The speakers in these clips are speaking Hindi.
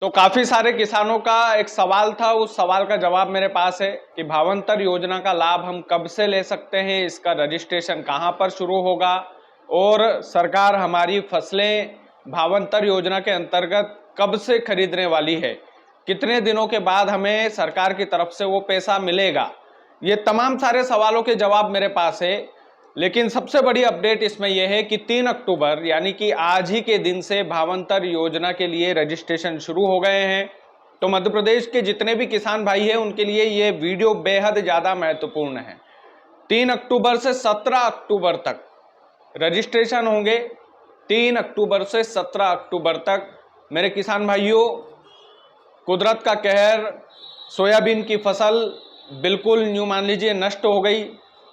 तो काफी सारे किसानों का एक सवाल था, उस सवाल का जवाब मेरे पास है कि भावांतर योजना का लाभ हम कब से ले सकते हैं, इसका रजिस्ट्रेशन कहां पर शुरू होगा और सरकार हमारी फसलें भावांतर योजना के अंतर्गत कब से खरीदने वाली है, कितने दिनों के बाद हमें सरकार की तरफ से वो पैसा मिलेगा। ये तमाम सारे सवालों के जवाब मेरे पास है। लेकिन सबसे बड़ी अपडेट इसमें यह है कि 3 अक्टूबर यानी कि आज ही के दिन से भावांतर योजना के लिए रजिस्ट्रेशन शुरू हो गए हैं। तो मध्य प्रदेश के जितने भी किसान भाई हैं उनके लिए ये वीडियो बेहद ज़्यादा महत्वपूर्ण है। 3 अक्टूबर से 17 अक्टूबर तक रजिस्ट्रेशन होंगे। 3 अक्टूबर से 17 अक्टूबर तक मेरे किसान भाइयों, कुदरत का कहर, सोयाबीन की फसल बिल्कुल यूं मान लीजिए नष्ट हो गई।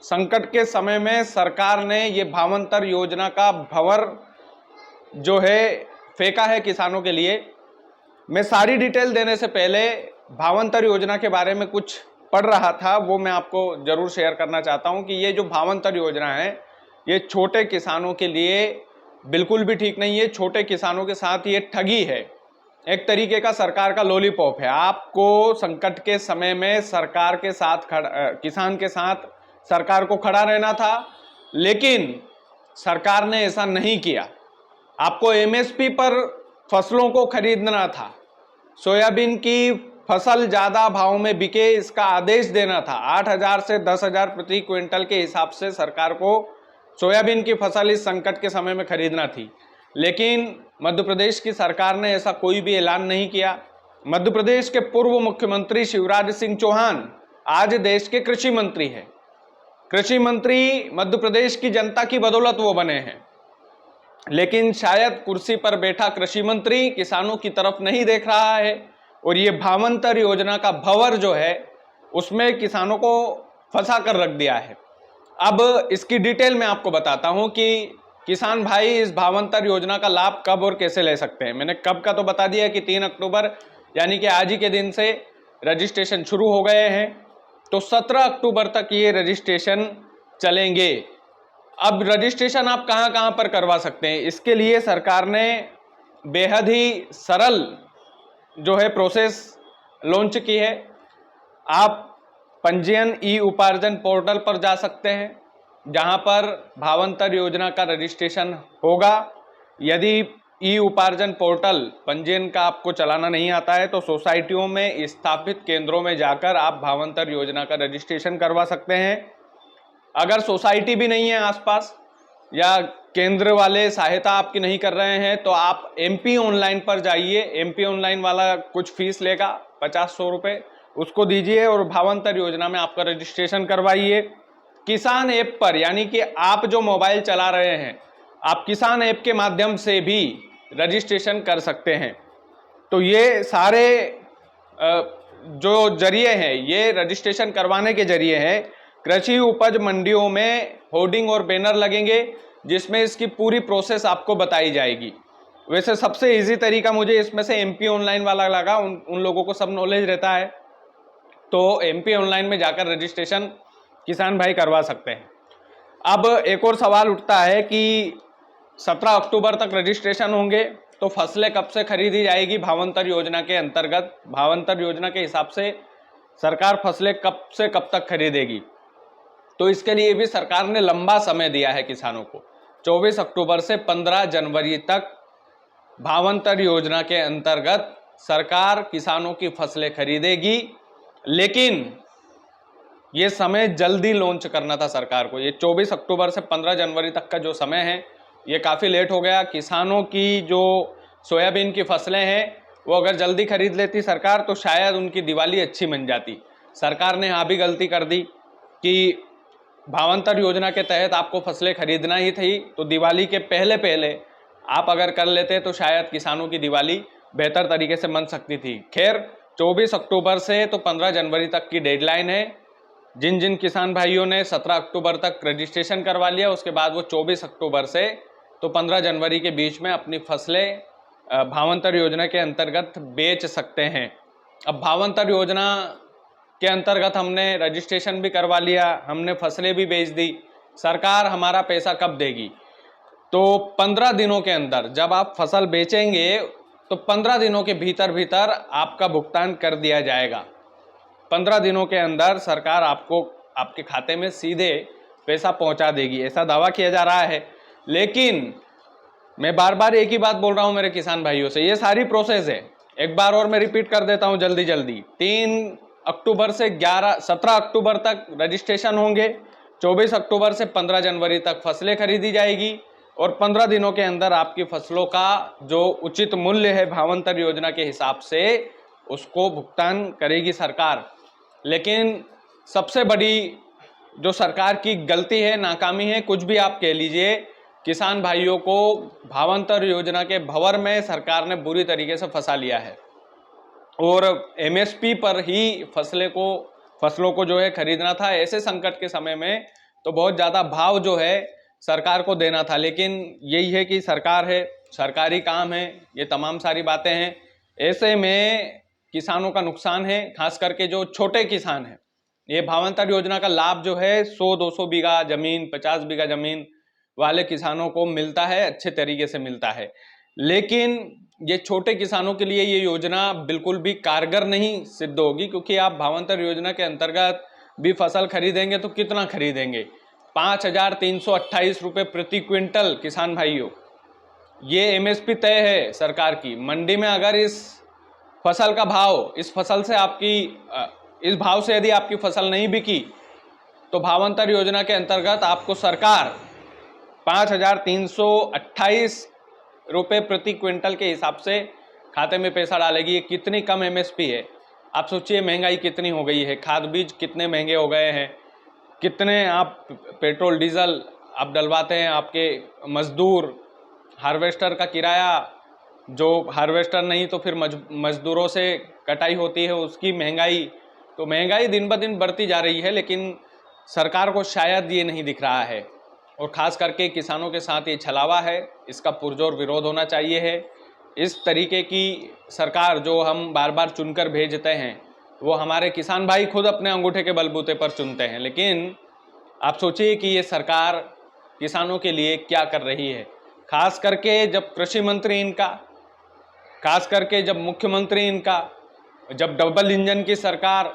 संकट के समय में सरकार ने ये भावांतर योजना का भंवर जो है फेंका है किसानों के लिए। मैं सारी डिटेल देने से पहले भावांतर योजना के बारे में कुछ पढ़ रहा था, वो मैं आपको जरूर शेयर करना चाहता हूं कि ये जो भावांतर योजना है ये छोटे किसानों के लिए बिल्कुल भी ठीक नहीं है। छोटे किसानों के साथ ये ठगी है, एक तरीके का सरकार का लॉलीपॉप है। आपको संकट के समय में सरकार के साथ किसान के साथ सरकार को खड़ा रहना था, लेकिन सरकार ने ऐसा नहीं किया। आपको एमएसपी पर फसलों को खरीदना था, सोयाबीन की फसल ज्यादा भाव में बिके इसका आदेश देना था। 8,000 से 10,000 प्रति क्विंटल के हिसाब से सरकार को सोयाबीन की फसल इस संकट के समय में खरीदना थी, लेकिन मध्य प्रदेश की सरकार ने ऐसा कोई भी ऐलान नहीं किया। मध्य प्रदेश के पूर्व मुख्यमंत्री शिवराज सिंह चौहान आज देश के कृषि मंत्री हैं। कृषि मंत्री मध्य प्रदेश की जनता की बदौलत वो बने हैं, लेकिन शायद कुर्सी पर बैठा कृषि मंत्री किसानों की तरफ नहीं देख रहा है और ये भावांतर योजना का भंवर जो है उसमें किसानों को फंसा कर रख दिया है। अब इसकी डिटेल मैं आपको बताता हूं कि किसान भाई इस भावांतर योजना का लाभ कब और कैसे ले सकते हैं। मैंने कब का तो बता दिया कि 3 अक्टूबर यानी कि आज ही के दिन से रजिस्ट्रेशन शुरू हो गए हैं, तो 17 अक्टूबर तक ये रजिस्ट्रेशन चलेंगे। अब रजिस्ट्रेशन आप कहां कहां पर करवा सकते हैं, इसके लिए सरकार ने बेहद ही सरल जो है प्रोसेस लॉन्च की है। आप पंजीयन ई उपार्जन पोर्टल पर जा सकते हैं, जहां पर भावांतर योजना का रजिस्ट्रेशन होगा। यदि ई उपार्जन पोर्टल पंजीयन का आपको चलाना नहीं आता है तो सोसाइटियों में स्थापित केंद्रों में जाकर आप भावांतर योजना का रजिस्ट्रेशन करवा सकते हैं। अगर सोसाइटी भी नहीं है आसपास या केंद्र वाले सहायता आपकी नहीं कर रहे हैं तो आप एमपी ऑनलाइन पर जाइए। एमपी ऑनलाइन वाला कुछ फीस लेगा 50-100 रुपये, उसको दीजिए और भावांतर योजना में आपका रजिस्ट्रेशन करवाइए। किसान ऐप पर, यानी कि आप जो मोबाइल चला रहे हैं आप किसान ऐप के माध्यम से भी रजिस्ट्रेशन कर सकते हैं। तो ये सारे जो जरिए हैं ये रजिस्ट्रेशन करवाने के जरिए हैं। कृषि उपज मंडियों में होर्डिंग और बैनर लगेंगे जिसमें इसकी पूरी प्रोसेस आपको बताई जाएगी। वैसे सबसे इजी तरीका मुझे इसमें से एमपी ऑनलाइन वाला लगा। उन लोगों को सब नॉलेज रहता है, तो एमपी ऑनलाइन में जाकर रजिस्ट्रेशन किसान भाई करवा सकते हैं। अब एक और सवाल उठता है कि 17 अक्टूबर तक रजिस्ट्रेशन होंगे तो फसलें कब से खरीदी जाएगी भावांतर योजना के अंतर्गत। भावांतर योजना के हिसाब से सरकार फसलें कब से कब तक खरीदेगी, तो इसके लिए भी सरकार ने लंबा समय दिया है किसानों को। 24 अक्टूबर से 15 जनवरी तक भावांतर योजना के अंतर्गत सरकार किसानों की फसलें खरीदेगी, लेकिन ये समय जल्दी लॉन्च करना था सरकार को। ये 24 अक्टूबर से 15 जनवरी तक का जो समय है ये काफ़ी लेट हो गया। किसानों की जो सोयाबीन की फसलें हैं वो अगर जल्दी खरीद लेती सरकार तो शायद उनकी दिवाली अच्छी बन जाती। सरकार ने यहाँ भी गलती कर दी कि भावांतर योजना के तहत आपको फसलें खरीदना ही थी, तो दिवाली के पहले पहले आप अगर कर लेते तो शायद किसानों की दिवाली बेहतर तरीके से बन सकती थी। खैर 24 अक्टूबर से तो 15 जनवरी तक की डेडलाइन है। जिन जिन किसान भाइयों ने 17 अक्टूबर तक रजिस्ट्रेशन करवा लिया उसके बाद वो 24 अक्टूबर से तो 15 जनवरी के बीच में अपनी फसलें भावांतर योजना के अंतर्गत बेच सकते हैं। अब भावांतर योजना के अंतर्गत हमने रजिस्ट्रेशन भी करवा लिया, हमने फसलें भी बेच दी, सरकार हमारा पैसा कब देगी? तो 15 दिनों के अंदर जब आप फसल बेचेंगे तो 15 दिनों के भीतर भीतर आपका भुगतान कर दिया जाएगा। 15 दिनों के अंदर सरकार आपको आपके खाते में सीधे पैसा पहुंचा देगी, ऐसा दावा किया जा रहा है। लेकिन मैं बार बार एक ही बात बोल रहा हूं मेरे किसान भाइयों से, ये सारी प्रोसेस है। एक बार और मैं रिपीट कर देता हूं जल्दी जल्दी। 3 अक्टूबर से 17 अक्टूबर तक रजिस्ट्रेशन होंगे, 24 अक्टूबर से 15 जनवरी तक फसलें खरीदी जाएगी और 15 दिनों के अंदर आपकी फसलों का जो उचित मूल्य है भावांतर योजना के हिसाब से उसको भुगतान करेगी सरकार। लेकिन सबसे बड़ी जो सरकार की गलती है, नाकामी है, कुछ भी आप कह लीजिए, किसान भाइयों को भावांतर योजना के भंवर में सरकार ने बुरी तरीके से फंसा लिया है और एमएसपी पर ही फसलों को जो है खरीदना था। ऐसे संकट के समय में तो बहुत ज़्यादा भाव जो है सरकार को देना था। लेकिन यही है कि सरकार है, सरकारी काम है, ये तमाम सारी बातें हैं। ऐसे में किसानों का नुकसान है, खास करके जो छोटे किसान हैं। ये भावांतर योजना का लाभ जो है 100-200 बीघा जमीन, 50 बीघा जमीन वाले किसानों को मिलता है, अच्छे तरीके से मिलता है। लेकिन ये छोटे किसानों के लिए ये योजना बिल्कुल भी कारगर नहीं सिद्ध होगी, क्योंकि आप भावांतर योजना के अंतर्गत भी फसल खरीदेंगे तो कितना खरीदेंगे? 5,328 रुपये प्रति क्विंटल। किसान भाइयों, ये एमएसपी तय है सरकार की। मंडी में अगर इस फसल का भाव, इस फसल से इस भाव से यदि आपकी फसल नहीं बिकी तो भावांतर योजना के अंतर्गत आपको सरकार 5,328 रुपये प्रति क्विंटल के हिसाब से खाते में पैसा डालेगी। ये कितनी कम एमएसपी है। आप सोचिए महंगाई कितनी हो गई है, खाद बीज कितने महंगे हो गए हैं, कितने आप पेट्रोल डीजल आप डलवाते हैं, आपके मजदूर, हार्वेस्टर का किराया, जो हार्वेस्टर नहीं तो फिर मजदूरों से कटाई होती है उसकी महंगाई। तो महंगाई दिन ब दिन बढ़ती जा रही है, लेकिन सरकार को शायद ये नहीं दिख रहा है और ख़ास करके किसानों के साथ ये छलावा है, इसका पुरजोर विरोध होना चाहिए है। इस तरीके की सरकार जो हम बार बार चुनकर भेजते हैं, वो हमारे किसान भाई खुद अपने अंगूठे के बलबूते पर चुनते हैं। लेकिन आप सोचिए कि ये सरकार किसानों के लिए क्या कर रही है। खास करके जब कृषि मंत्री इनका, खास करके जब मुख्यमंत्री इनका, जब डबल इंजन की सरकार,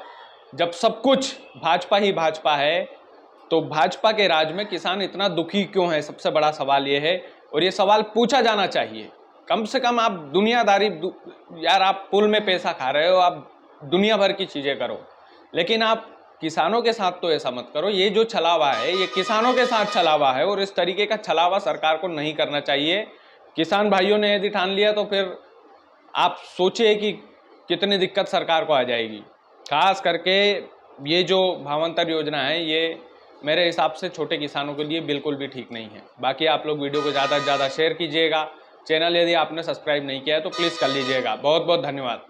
जब सब कुछ भाजपा ही भाजपा है, तो भाजपा के राज में किसान इतना दुखी क्यों है? सबसे बड़ा सवाल ये है और ये सवाल पूछा जाना चाहिए। कम से कम आप दुनियादारी, यार आप पुल में पैसा खा रहे हो, आप दुनिया भर की चीज़ें करो, लेकिन आप किसानों के साथ तो ऐसा मत करो। ये जो छलावा है ये किसानों के साथ छलावा है और इस तरीके का छलावा सरकार को नहीं करना चाहिए। किसान भाइयों ने यदि ठान लिया तो फिर आप सोचिए कि कितनी दिक्कत सरकार को आ जाएगी। खास करके ये जो भावांतर योजना है ये मेरे हिसाब से छोटे किसानों के लिए बिल्कुल भी ठीक नहीं है। बाकी आप लोग वीडियो को ज़्यादा से ज़्यादा शेयर कीजिएगा। चैनल यदि आपने सब्सक्राइब नहीं किया है तो प्लीज़ कर लीजिएगा। बहुत बहुत धन्यवाद।